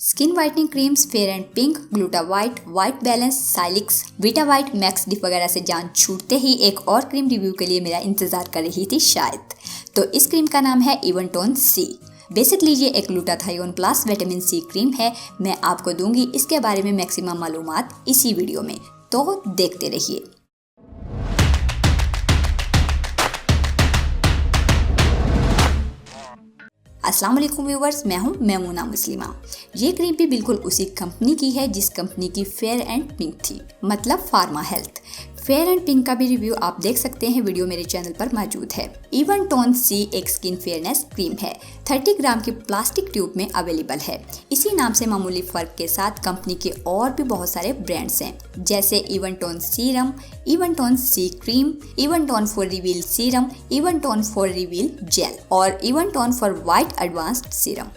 Skin whitening creams Fair and Pink, Glutawhite, White Balance, Silix, Vitawhite, Max Dip वगैरह से जान छूटते ही एक और क्रीम रिव्यू के लिए मेरा इंतजार कर रही थी शायद। तो इस क्रीम का नाम है इवनटोन सी। बेसिकली ये एक glutathione plus vitamin C cream है। मैं आपको दूंगी इसके बारे में मैक्सिमम मालूमात इसी वीडियो में, तो देखते रहिए। अस्सलाम वालेकुम व्यूवर्स, मैं हूं मैमूना मुस्लिमा। ये क्रीम भी बिल्कुल उसी कंपनी की है जिस कंपनी की फेयर एंड पिंक थी, मतलब pharma health. Fair and pink का भी रिव्यू आप देख सकते हैं, वीडियो मेरे चैनल पर मौजूद है। इवनटोन सी एक स्किन फेयरनेस क्रीम है, 30 ग्राम की प्लास्टिक ट्यूब में अवेलेबल है। इसी नाम से मामूली फर्क के साथ कंपनी के और भी बहुत सारे ब्रांड्स हैं, जैसे Eventone serum, Eventone C cream, Eventone for reveal serum, Eventone for reveal gel और Eventone for white advanced serum.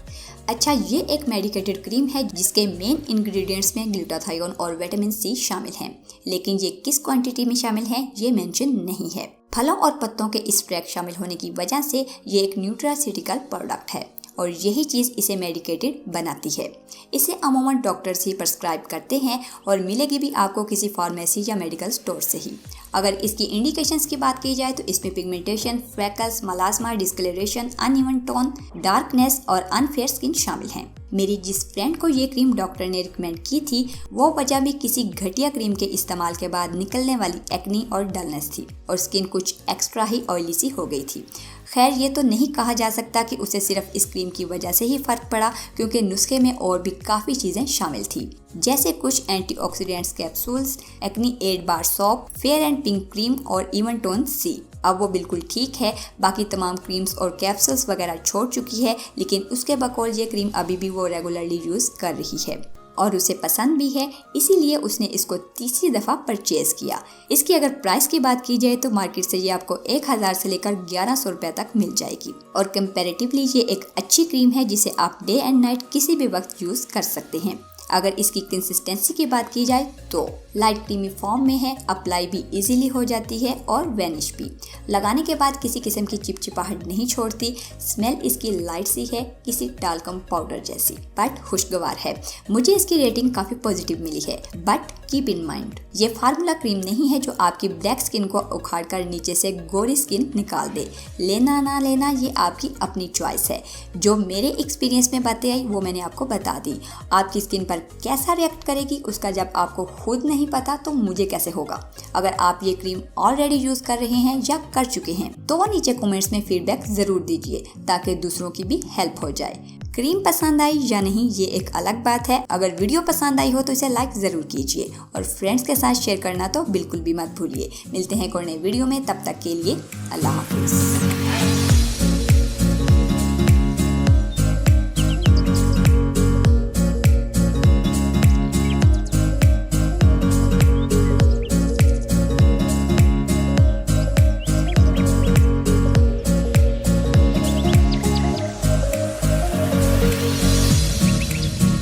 अच्छा, ये एक मेडिकेटेड क्रीम है जिसके मेन इंग्रेडिएंट्स में ग्लूटाथायोन और विटामिन सी शामिल हैं, लेकिन ये किस क्वांटिटी में शामिल है ये मेंशन नहीं है। फलों और पत्तों के एक्सट्रैक्ट शामिल होने की वजह से ये एक न्यूट्रास्यूटिकल प्रोडक्ट है और यही चीज़ इसे मेडिकेटेड बनाती है। इसे अमूमन डॉक्टर्स ही प्रिस्क्राइब करते हैं और मिलेगी भी आपको किसी फार्मेसी या मेडिकल स्टोर से ही। अगर इसकी इंडिकेशंस की बात की जाए तो इसमें pigmentation, freckles, melasma, discolouration, uneven tone, darkness और अनफेयर स्किन शामिल हैं। मेरी जिस फ्रेंड को ये क्रीम डॉक्टर ने रिकमेंड की थी, वो वजह भी किसी घटिया क्रीम के इस्तेमाल के बाद निकलने वाली एक्नी और डलनेस थी और स्किन कुछ एक्स्ट्रा ही ऑयली सी हो गई थी। खैर, ये तो नहीं कहा जा सकता कि उसे सिर्फ इस क्रीम की वजह से ही फर्क पड़ा, क्योंकि नुस्खे में और भी काफ़ी चीज़ें शामिल थी, जैसे कुछ antioxidants capsules, acne aid bar soap, fair and pink cream और इवनटोन सी। अब वो बिल्कुल ठीक है, बाकी तमाम क्रीम्स और कैप्सूल्स वगैरह छोड़ चुकी है, लेकिन उसके बकौल ये क्रीम अभी भी वो रेगुलरली यूज़ कर रही है और उसे पसंद भी है, इसीलिए उसने इसको तीसरी दफ़ा परचेज किया। इसकी अगर प्राइस की बात की जाए तो मार्केट से ये आपको 1000 से लेकर 1100 रुपये तक मिल जाएगी और कंपैरेटिवली ये एक अच्छी क्रीम है जिसे आप डे एंड नाइट किसी भी वक्त यूज़ कर सकते हैं। अगर इसकी कंसिस्टेंसी की बात की जाए तो लाइट क्रीमी फॉर्म में है, अप्लाई भी इजीली हो जाती है और वैनिश भी। लगाने के बाद किसी किस्म की चिपचिपाहट नहीं छोड़ती। स्मेल इसकी लाइट सी है, किसी टाल्कम पाउडर जैसी, बट खुशगवार है। मुझे इसकी रेटिंग काफ़ी पॉजिटिव मिली है, बट कीप इन माइंड ये फार्मूला क्रीम नहीं है जो आपकी ब्लैक स्किन को उखाड़ कर नीचे से गोरी स्किन निकाल दे। लेना ना लेना ये आपकी अपनी चॉइस है। जो मेरे एक्सपीरियंस में बातें आई वो मैंने आपको बता दी। आपकी स्किन पर कैसा रिएक्ट करेगी उसका जब आपको खुद नहीं पता तो मुझे कैसे होगा। अगर आप ये क्रीम ऑलरेडी यूज कर रहे हैं या कर चुके हैं तो नीचे कमेंट्स में फीडबैक जरूर दीजिए ताकि दूसरों की भी हेल्प हो जाए। क्रीम पसंद आई या नहीं ये एक अलग बात है। अगर वीडियो पसंद आई हो तो इसे लाइक जरूर कीजिए और फ्रेंड्स के साथ शेयर करना तो बिल्कुल भी मत भूलिए। मिलते हैं एक और नए वीडियो में, तब तक के लिए अल्लाह हाफिज़।